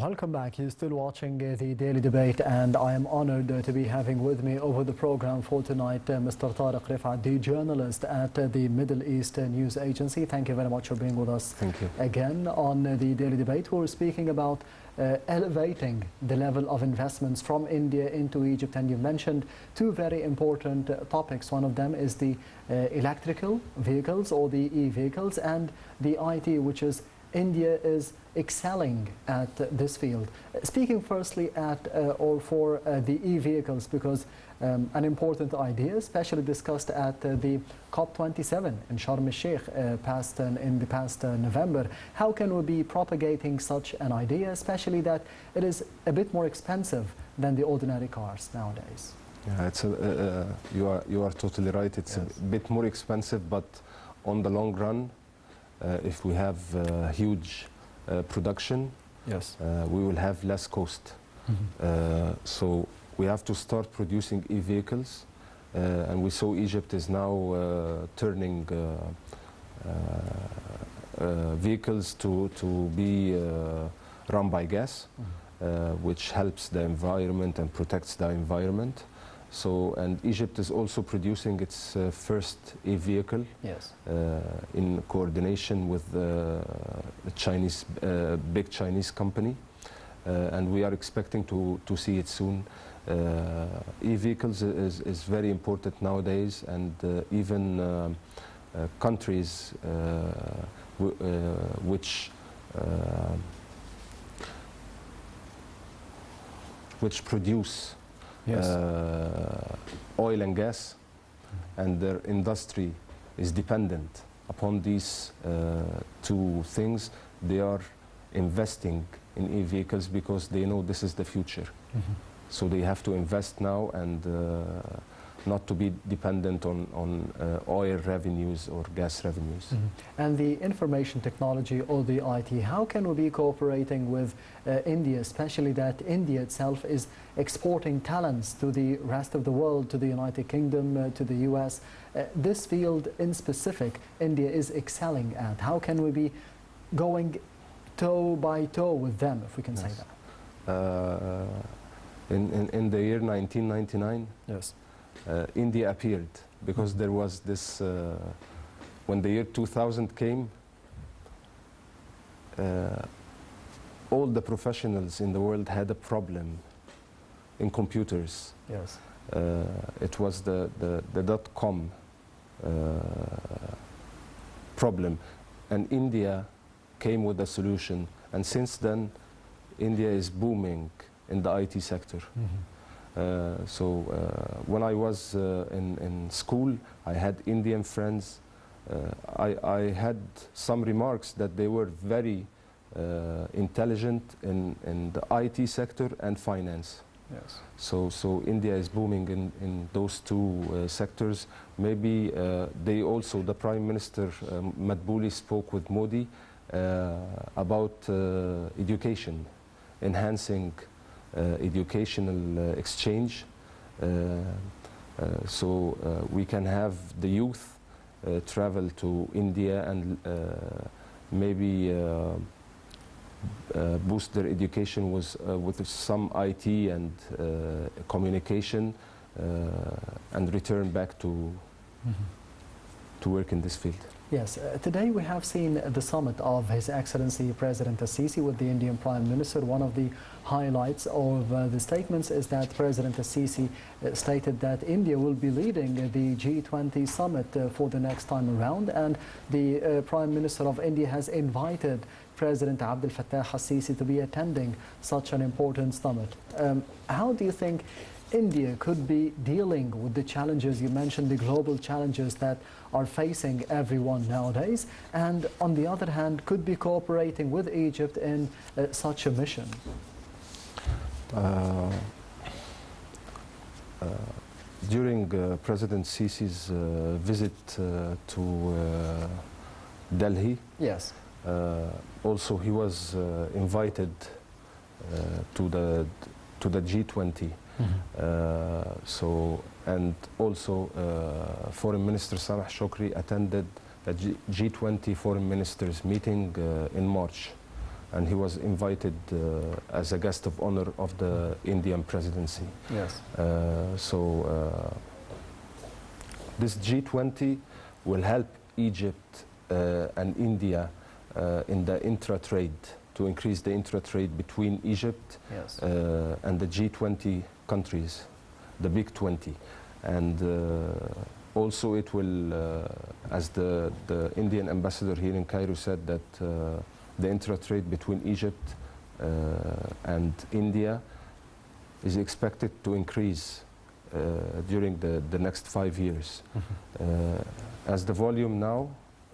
Welcome back. You're still watching the Daily Debate, and I am honored to be having with me over the program for tonight Mr. Tarek Refaat, the journalist at the Middle East News Agency. Thank you very much for being with us. Thank you. Again on the Daily Debate. We're speaking about elevating the level of investments from India into Egypt, and you mentioned two very important topics. One of them is the electrical vehicles or the e-vehicles, and the IT, which is India is excelling at this field. Speaking firstly for the e-vehicles, because an important idea, especially discussed at the COP27 in Sharm el-Sheikh in the past November. How can we be propagating such an idea, especially that it is a bit more expensive than the ordinary cars nowadays? Yeah, it's you are totally right. It's Yes. a bit more expensive, but on the long run, if we have huge production, Yes. we will have less cost. So we have to start producing e-vehicles, and we saw Egypt is now turning vehicles to be run by gas, which helps the environment and protects the environment. So, and Egypt is also producing its first e-vehicle, Yes. in coordination with the Chinese, big Chinese company, and we are expecting to see it soon. E-vehicles is very important nowadays, and even countries which produce Yes. oil and gas, and their industry is dependent upon these two things. They are investing in e-vehicles because they know this is the future. So they have to invest now, and not to be dependent on oil revenues or gas revenues. And the information technology or the IT, how can we be cooperating with India, especially that India itself is exporting talents to the rest of the world, to the United Kingdom, to the US? This field in specific, India is excelling at. How can we be going toe by toe with them, if we can say that? In the year 1999, Yes. India appeared, because there was this, when the year 2000 came, all the professionals in the world had a problem in computers. Yes. It was the dot-com problem, and India came with a solution, and since then India is booming in the IT sector. When I was in school, I had Indian friends. I had some remarks that they were very intelligent in the IT sector and finance. Yes. So India is booming in those two sectors. Maybe they also, the Prime Minister Madbouli spoke with Modi about education, enhancing educational exchange, so we can have the youth travel to India and maybe boost their education with some IT and communication, and return back to work in this field. Yes, today we have seen the summit of His Excellency President Al-Sisi with the Indian Prime Minister. One of the highlights of the statements is that President Al-Sisi stated that India will be leading the G20 summit for the next time around, and the Prime Minister of India has invited President Abdel Fattah al-Sisi to be attending such an important summit. How do you think India could be dealing with the challenges? You mentioned the global challenges that are facing everyone nowadays, and on the other hand could be cooperating with Egypt in such a mission? During President Sisi's visit to Delhi, Yes. also he was invited to the G20. And also Foreign Minister Sameh Shukri attended the G20 Foreign Ministers meeting in March, and he was invited as a guest of honor of the Indian presidency. Yes. This G20 will help Egypt and India in the intra-trade, to increase the intra-trade between Egypt Yes. and the G20 countries, the big 20. And also it will, as the Indian ambassador here in Cairo said, that the intra-trade between Egypt and India is expected to increase during the next 5 years. As the volume now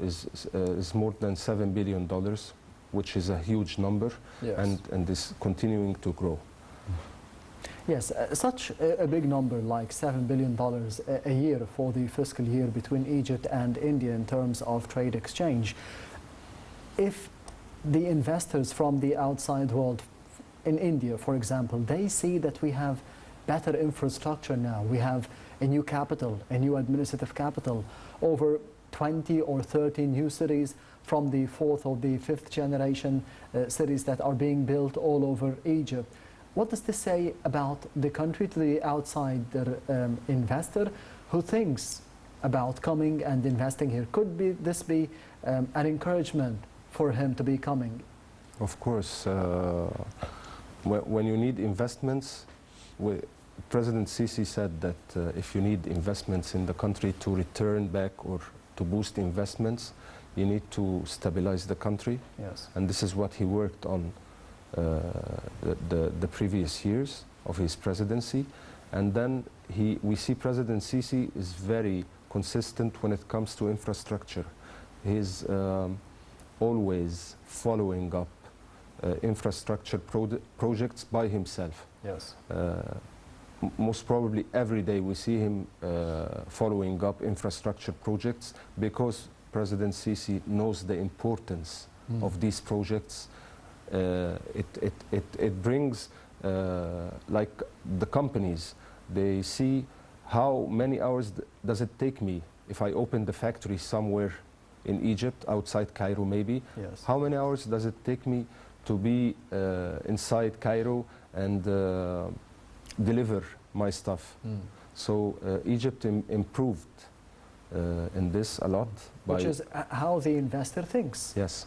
is more than $7 billion, which is a huge number, Yes. and is continuing to grow. Yes, such a big number like $7 billion a year for the fiscal year between Egypt and India in terms of trade exchange. If the investors from the outside world, in India, for example, they see that we have better infrastructure now, we have a new capital, a new administrative capital, over 20 or 30 new cities from the fourth or the fifth generation cities that are being built all over Egypt. What does this say about the country to the outsider investor who thinks about coming and investing here? Could this be an encouragement for him to be coming? Of course, when you need investments, President Sisi said that if you need investments in the country to return back or to boost investments, you need to stabilize the country. Yes. And this is what he worked on the previous years of his presidency. And then we see President Sisi is very consistent when it comes to infrastructure. He's always following up infrastructure projects by himself. Yes. Most probably every day we see him following up infrastructure projects, because President Sisi knows the importance of these projects. It brings, like the companies, they see how many hours does it take me if I open the factory somewhere in Egypt, outside Cairo maybe. Yes. How many hours does it take me to be inside Cairo and deliver my stuff? So Egypt improved in this a lot. Which is how the investor thinks. Yes.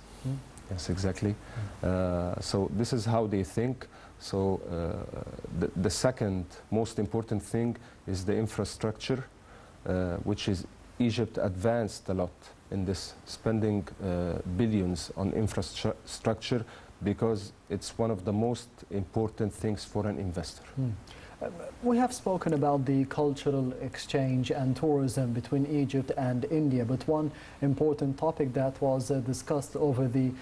Yes, exactly. So this is how they think. So the second most important thing is the infrastructure, which is Egypt advanced a lot in this, spending billions on infrastructure, because it's one of the most important things for an investor. We have spoken about the cultural exchange and tourism between Egypt and India, but one important topic that was discussed over the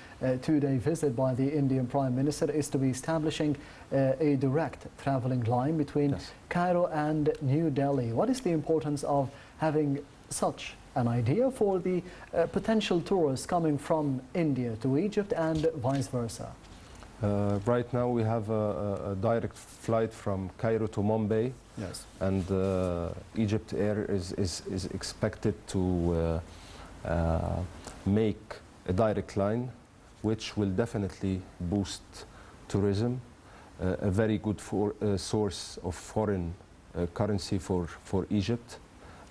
two-day visit by the Indian Prime Minister is to be establishing a direct traveling line between Yes. Cairo and New Delhi. What is the importance of having such an idea for the potential tourists coming from India to Egypt and vice versa? Right now we have a direct flight from Cairo to Mumbai. Yes. And Egypt Air is expected to make a direct line, which will definitely boost tourism, a very good source of foreign currency for Egypt,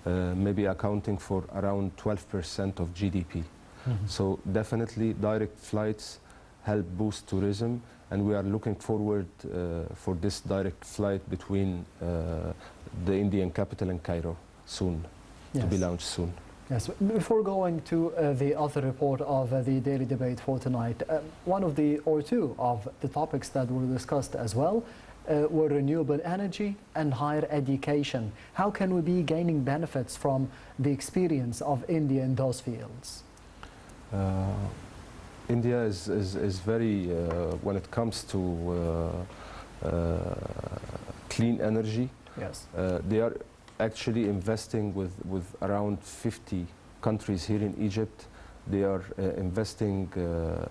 maybe accounting for around 12% of GDP. So definitely direct flights help boost tourism, and we are looking forward for this direct flight between the Indian capital and Cairo soon, to be launched soon. Yes. Before going to the other report of the daily debate for tonight, one of the or two of the topics that were discussed as well were renewable energy and higher education. How can we be gaining benefits from the experience of India in those fields? India is very, when it comes to clean energy, Yes. They are actually investing with around 50 countries here in Egypt. They are investing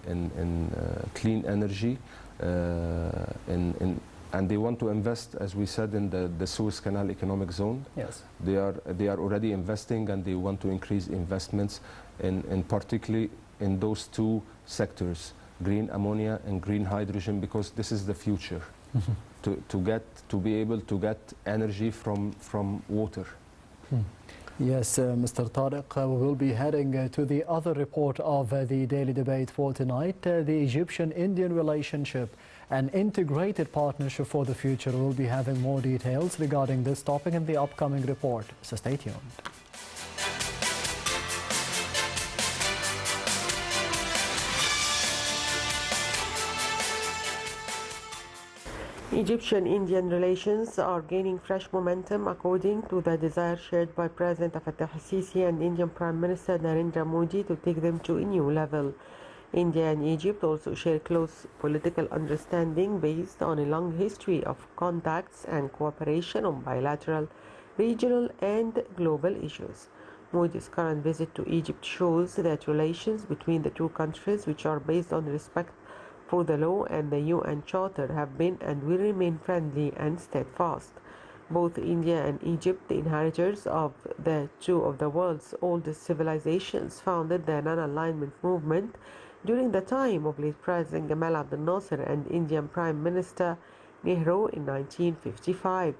in clean energy, and they want to invest, as we said, in the Suez Canal Economic Zone. Yes. They are already investing, and they want to increase investments in particularly in those two sectors, green ammonia and green hydrogen, because this is the future. To be able to get energy from water. Yes, Mr. Tarek, we will be heading to the other report of the daily debate for tonight, the Egyptian-Indian relationship, an integrated partnership for the future. We will be having more details regarding this topic in the upcoming report, so stay tuned. Egyptian-Indian relations are gaining fresh momentum according to the desire shared by President Fattah al-Sisi and Indian Prime Minister Narendra Modi to take them to a new level. India and Egypt also share close political understanding based on a long history of contacts and cooperation on bilateral, regional and global issues. Modi's current visit to Egypt shows that relations between the two countries, which are based on respect for the law and the UN Charter, have been and will remain friendly and steadfast. Both India and Egypt, the inheritors of the two of the world's oldest civilizations, founded the non-alignment movement during the time of late President Gamal Abdel Nasser and Indian Prime Minister Nehru in 1955.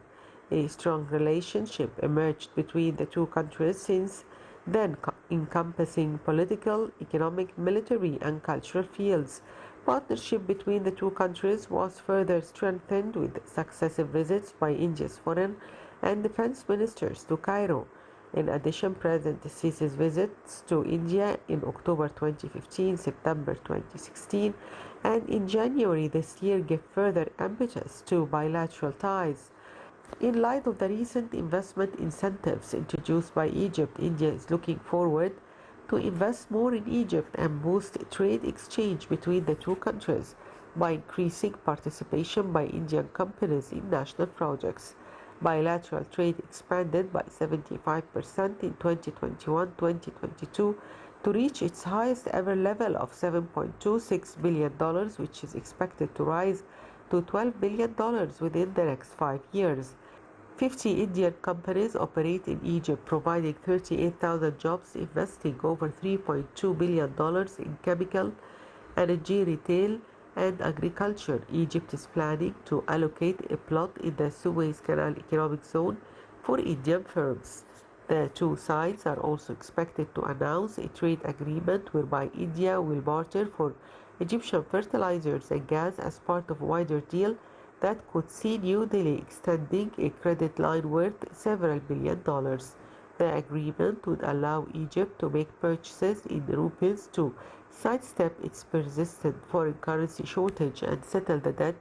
A strong relationship emerged between the two countries since then, encompassing political, economic, military and cultural fields. Partnership between the two countries was further strengthened with successive visits by India's foreign and defense ministers to Cairo. In addition, President Sisi's visits to India in October 2015, September 2016, and in January this year gave further impetus to bilateral ties. In light of the recent investment incentives introduced by Egypt, India is looking forward to invest more in Egypt and boost trade exchange between the two countries by increasing participation by Indian companies in national projects. Bilateral trade expanded by 75% in 2021-2022 to reach its highest ever level of $7.26 billion, which is expected to rise to $12 billion within the next 5 years. 50 Indian companies operate in Egypt, providing 38,000 jobs, investing over $3.2 billion in chemical, energy, retail, and agriculture. Egypt is planning to allocate a plot in the Suez Canal Economic Zone for Indian firms. The two sides are also expected to announce a trade agreement whereby India will barter for Egyptian fertilizers and gas as part of a wider deal that could see New Delhi extending a credit line worth several $billion. The agreement would allow Egypt to make purchases in rupees to sidestep its persistent foreign currency shortage and settle the debt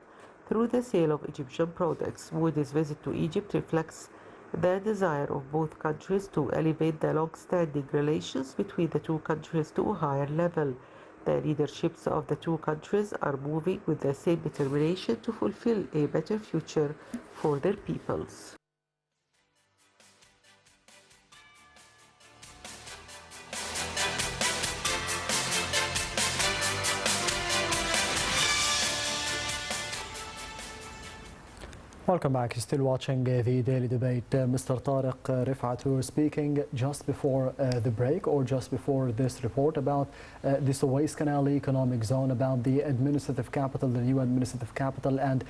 through the sale of Egyptian products. Modi's visit to Egypt reflects the desire of both countries to elevate the long-standing relations between the two countries to a higher level. The leaderships of the two countries are moving with the same determination to fulfill a better future for their peoples. Welcome back. You're still watching the Daily Debate. Mr. Tarek, Refaat, we were speaking just before the break or just before this report about the Suez Canal Economic Zone, about the administrative capital, the new administrative capital, and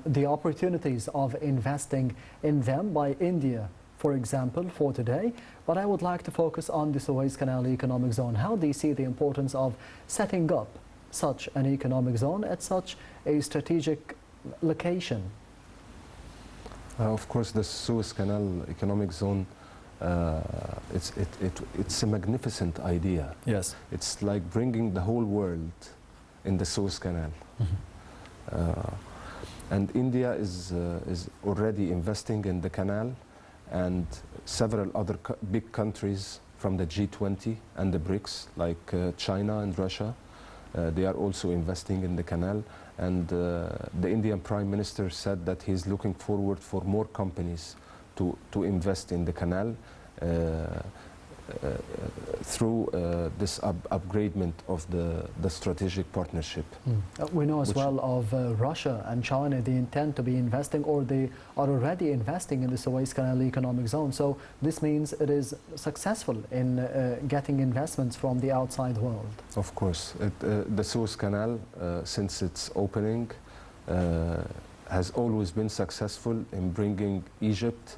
the opportunities of investing in them by India, for example, for today. But I would like to focus on the Suez Canal Economic Zone. How do you see the importance of setting up such an economic zone at such a strategic location? Of course, the Suez Canal Economic Zone, it's a magnificent idea. Yes. It's like bringing the whole world in the Suez Canal. And India is already investing in the canal, and several other big countries from the G20 and the BRICS, like China and Russia, they are also investing in the canal. And the Indian Prime Minister said that he's looking forward for more companies to invest in the canal. through this upgradement of the strategic partnership. We know as well of Russia and China. They intend to be investing, or they are already investing in the Suez Canal economic zone. So this means it is successful in getting investments from the outside world. Of course. The Suez Canal, since its opening, has always been successful in bringing Egypt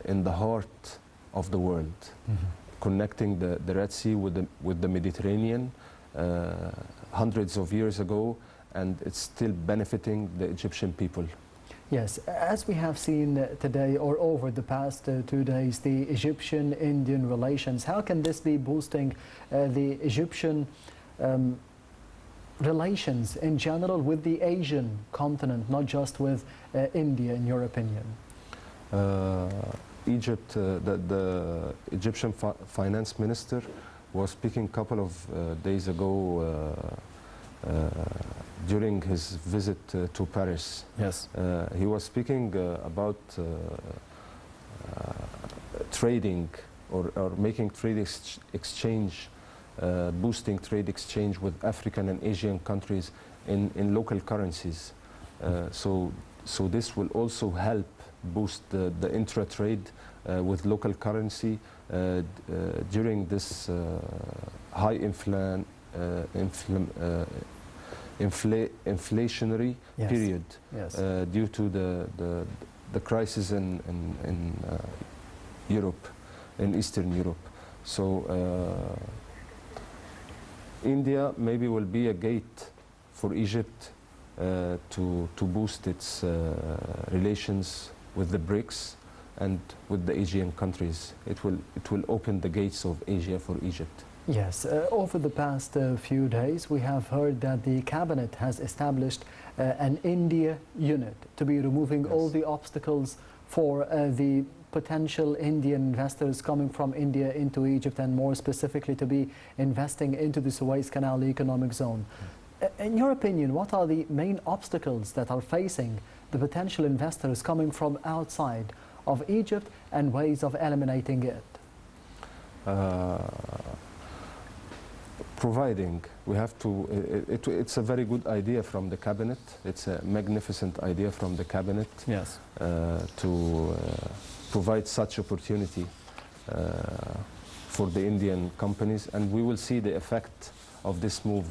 in the heart of the world, connecting the Red Sea with the Mediterranean hundreds of years ago, and it's still benefiting the Egyptian people. Yes, as we have seen today or over the past 2 days, the Egyptian-Indian relations, how can this be boosting the Egyptian relations in general with the Asian continent, not just with India, in your opinion? Egypt, the Egyptian finance minister was speaking a couple of days ago during his visit to Paris. Yes. He was speaking about trading or making trade exchange, boosting trade exchange with African and Asian countries in local currencies. So this will also help boost the intra-trade with local currency during this high inflationary Yes. period. Yes. Due to the crisis in Europe, in Eastern Europe. So India maybe will be a gate for Egypt to boost its relations with the BRICS and with the Asian countries. It will open the gates of Asia for Egypt. Yes, over the past few days we have heard that the cabinet has established an India unit to be removing all the obstacles for the potential Indian investors coming from India into Egypt, and more specifically to be investing into the Suez Canal economic zone. In your opinion, what are the main obstacles that are facing the potential investors coming from outside of Egypt, and ways of eliminating it? Providing, we have to, it's a very good idea from the cabinet. It's a magnificent idea from the cabinet. Yes. To provide such opportunity for the Indian companies, and we will see the effect of this move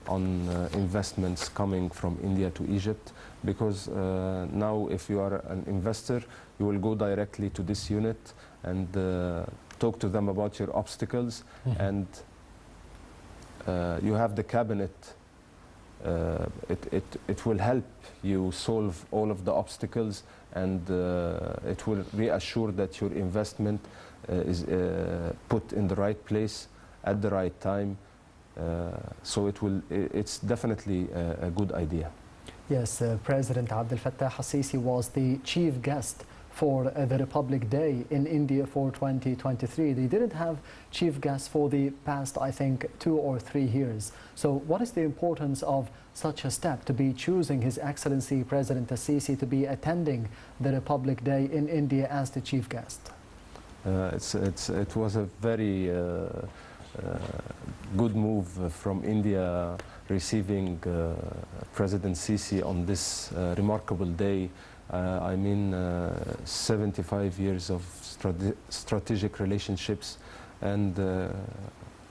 on investments coming from India to Egypt, because now if you are an investor, you will go directly to this unit and talk to them about your obstacles, and you have the cabinet. It will help you solve all of the obstacles, and it will reassure that your investment is put in the right place at the right time. So it's definitely a good idea. Yes, President Abdel Fattah al-Sisi was the chief guest for the Republic Day in India for 2023. They didn't have chief guests for the past, I think, 2 or 3 years. So what is the importance of such a step, to be choosing His Excellency President al-Sisi to be attending the Republic Day in India as the chief guest? It was a very good move from India, receiving President Sisi on this remarkable day. I mean, 75 years of strategic relationships, and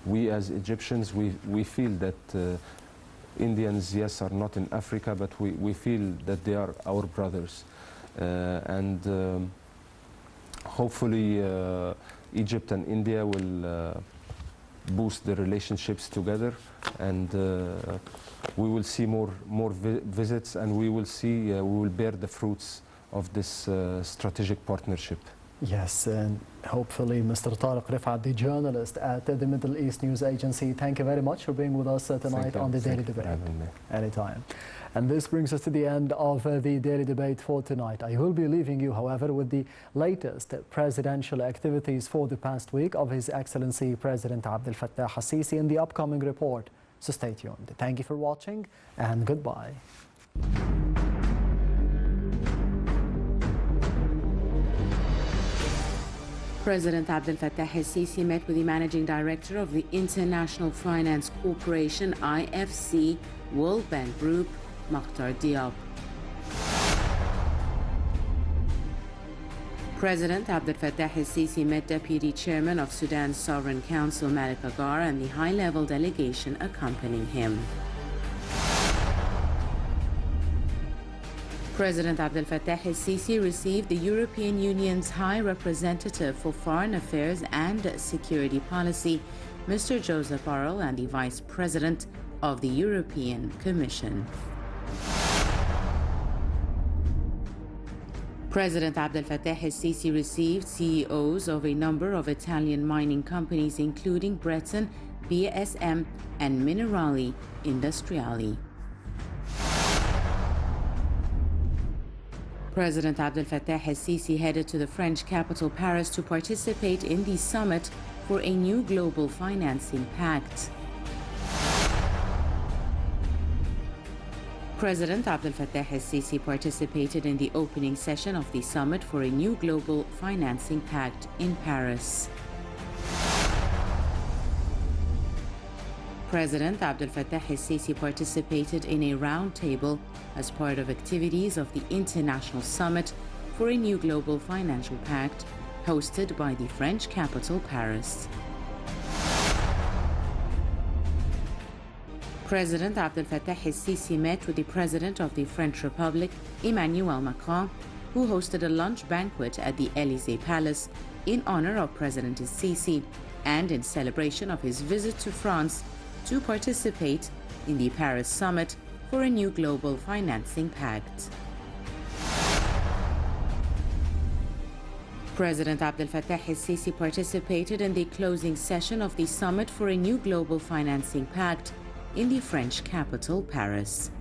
we as Egyptians, we feel that Indians, yes, are not in Africa, but we feel that they are our brothers. And hopefully Egypt and India will boost the relationships together, and we will see more visits, and we will bear the fruits of this strategic partnership. Yes, and hopefully Mr. Tarek Refaat, the journalist at the Middle East News Agency, thank you very much for being with us tonight on the Daily Debate. Anytime. And this brings us to the end of the Daily Debate for tonight. I will be leaving you, however, with the latest presidential activities for the past week of His Excellency President Abdel Fattah al-Sisi in the upcoming report. So stay tuned. Thank you for watching, and goodbye. President Abdel Fattah el-Sisi met with the Managing Director of the International Finance Corporation IFC World Bank Group, Makhtar Diop. President Abdel Fattah el-Sisi met Deputy Chairman of Sudan's Sovereign Council Malik Agar and the high-level delegation accompanying him. President Abdel Fattah el-Sisi received the European Union's High Representative for Foreign Affairs and Security Policy, Mr. Joseph Borrell, and the Vice President of the European Commission. President Abdel Fattah el-Sisi received CEOs of a number of Italian mining companies, including Breton, BSM, and Minerali Industriali. President Abdel Fattah el-Sisi headed to the French capital Paris to participate in the summit for a new global financing pact. President Abdel Fattah el-Sisi participated in the opening session of the summit for a new global financing pact in Paris. President Abdel Fattah el-Sisi participated in a roundtable as part of activities of the International Summit for a New Global Financial Pact hosted by the French capital Paris. President Abdel Fattah el-Sisi met with the President of the French Republic, Emmanuel Macron, who hosted a lunch banquet at the Élysée Palace in honor of President el-Sisi and in celebration of his visit to France to participate in the Paris summit for a new global financing pact. President Abdel Fattah el-Sisi participated in the closing session of the summit for a new global financing pact in the French capital, Paris.